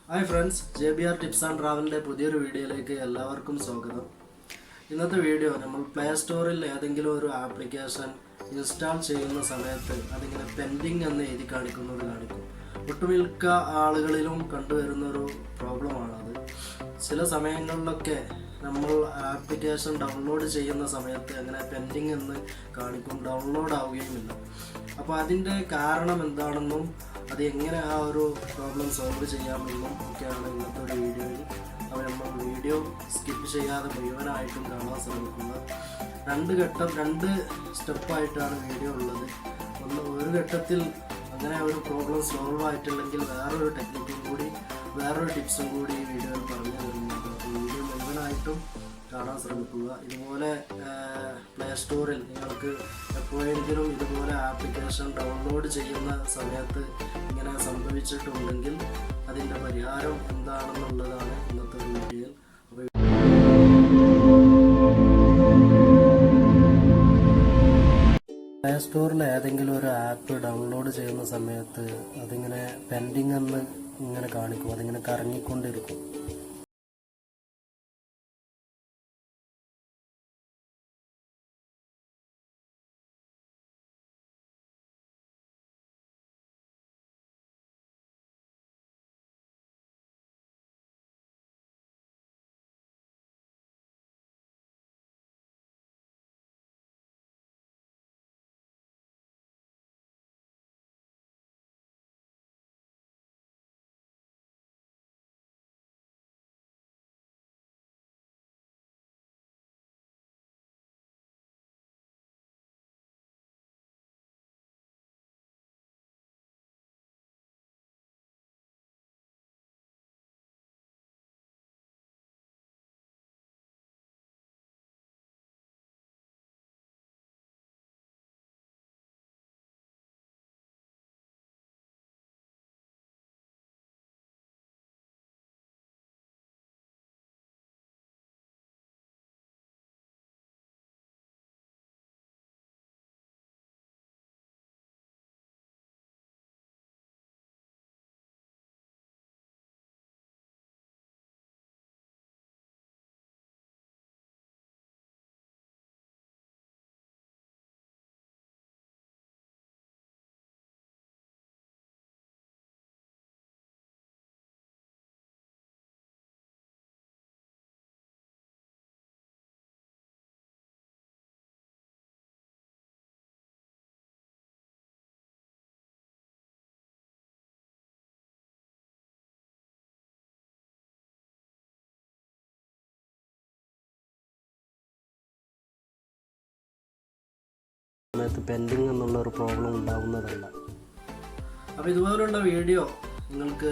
Hi friends, JBR tips and ട്രാവലിൻ്റെ പുതിയൊരു വീഡിയോയിലേക്ക് എല്ലാവർക്കും സ്വാഗതം. ഇന്നത്തെ വീഡിയോ നമ്മൾ പ്ലേ സ്റ്റോറിൽ ഏതെങ്കിലും ഒരു ആപ്ലിക്കേഷൻ ഇൻസ്റ്റാൾ ചെയ്യുന്ന സമയത്ത് അതിങ്ങനെ പെൻഡിങ് എന്ന് എഴുതി കാണിക്കും. ഒട്ടുമിക്ക ആളുകളിലും കണ്ടുവരുന്നൊരു പ്രോബ്ലമാണത്. ചില സമയങ്ങളിലൊക്കെ നമ്മൾ ആപ്ലിക്കേഷൻ ഡൗൺലോഡ് ചെയ്യുന്ന സമയത്ത് അങ്ങനെ പെൻഡിങ് എന്ന് കാണിക്കും, ഡൗൺലോഡ് ആവുകയുമില്ല. അപ്പോൾ അതിൻ്റെ കാരണം എന്താണെന്നും അത് എങ്ങനെ ആ ഒരു പ്രോബ്ലം സോൾവ് ചെയ്യാമെന്നും ഒക്കെയാണ് ഇന്നത്തെ ഒരു വീഡിയോയിൽ. അപ്പോൾ നമ്മൾ വീഡിയോ സ്കിപ്പ് ചെയ്യാതെ മുഴുവനായിട്ടും കാണാൻ ശ്രമിക്കുക. രണ്ട് സ്റ്റെപ്പായിട്ടാണ് വീഡിയോ ഉള്ളത്. ഒരു ഘട്ടത്തിൽ അങ്ങനെ ഒരു പ്രോബ്ലം സോൾവ് ആയിട്ടില്ലെങ്കിൽ വേറൊരു ടെക്നിക്കും കൂടി, വേറൊരു ടിപ്സും കൂടി ഈ വീഡിയോയിൽ പറഞ്ഞു തരുന്നുണ്ട്. അപ്പോൾ വീഡിയോ മുഴുവനായിട്ടും കാണാൻ ശ്രമിക്കുക. ഇതുപോലെ പ്ലേ സ്റ്റോറിൽ നിങ്ങൾക്ക് എപ്പോഴെങ്കിലും ഇതുപോലെ ആപ്ലിക്കേഷൻ ഡൗൺലോഡ് ചെയ്യുന്ന സമയത്ത് ഇങ്ങനെ സംഭവിച്ചിട്ടുണ്ടെങ്കിൽ അതിൻ്റെ പരിഹാരം എന്താണെന്നുള്ളതാണ് ഇന്നത്തെ വീഡിയോയിൽ. പ്ലേ സ്റ്റോറിൽ ഏതെങ്കിലും ഒരു ആപ്പ് ഡൗൺലോഡ് ചെയ്യുന്ന സമയത്ത് അതിങ്ങനെ പെൻഡിങ് എന്ന് ഇങ്ങനെ കാണിക്കും, അതിങ്ങനെ കറങ്ങിക്കൊണ്ടിരിക്കും. സമയത്ത് പെൻഡിങ് എന്നുള്ള ഒരു പ്രോബ്ലം ഉണ്ടാകുന്നതല്ല. അപ്പോൾ ഇതുപോലുള്ള വീഡിയോ നിങ്ങൾക്ക്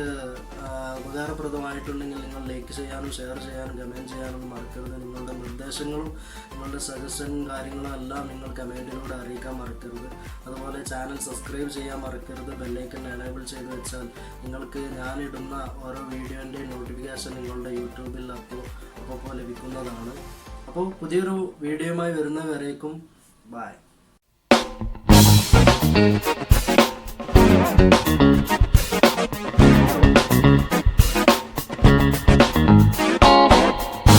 ഉപകാരപ്രദമായിട്ടുണ്ടെങ്കിൽ നിങ്ങൾ ലൈക്ക് ചെയ്യാനും ഷെയർ ചെയ്യാനും കമൻറ്റ് ചെയ്യാനൊന്നും മറക്കരുത്. നിങ്ങളുടെ നിർദ്ദേശങ്ങളും നിങ്ങളുടെ സജഷനും കാര്യങ്ങളും എല്ലാം നിങ്ങൾ കമൻറ്റിലൂടെ അറിയിക്കാൻ മറക്കരുത്. അതുപോലെ ചാനൽ സബ്സ്ക്രൈബ് ചെയ്യാൻ മറക്കരുത്. ബെല്ലൈക്കൺ എനേബിൾ ചെയ്ത് വെച്ചാൽ നിങ്ങൾക്ക് ഞാനിടുന്ന ഓരോ വീഡിയോൻ്റെയും നോട്ടിഫിക്കേഷൻ നിങ്ങളുടെ യൂട്യൂബിൽ അപ്പോൾ ലഭിക്കുന്നതാണ്. അപ്പോൾ പുതിയൊരു വീഡിയോയുമായി വരുന്നവരേക്കും ബൈ.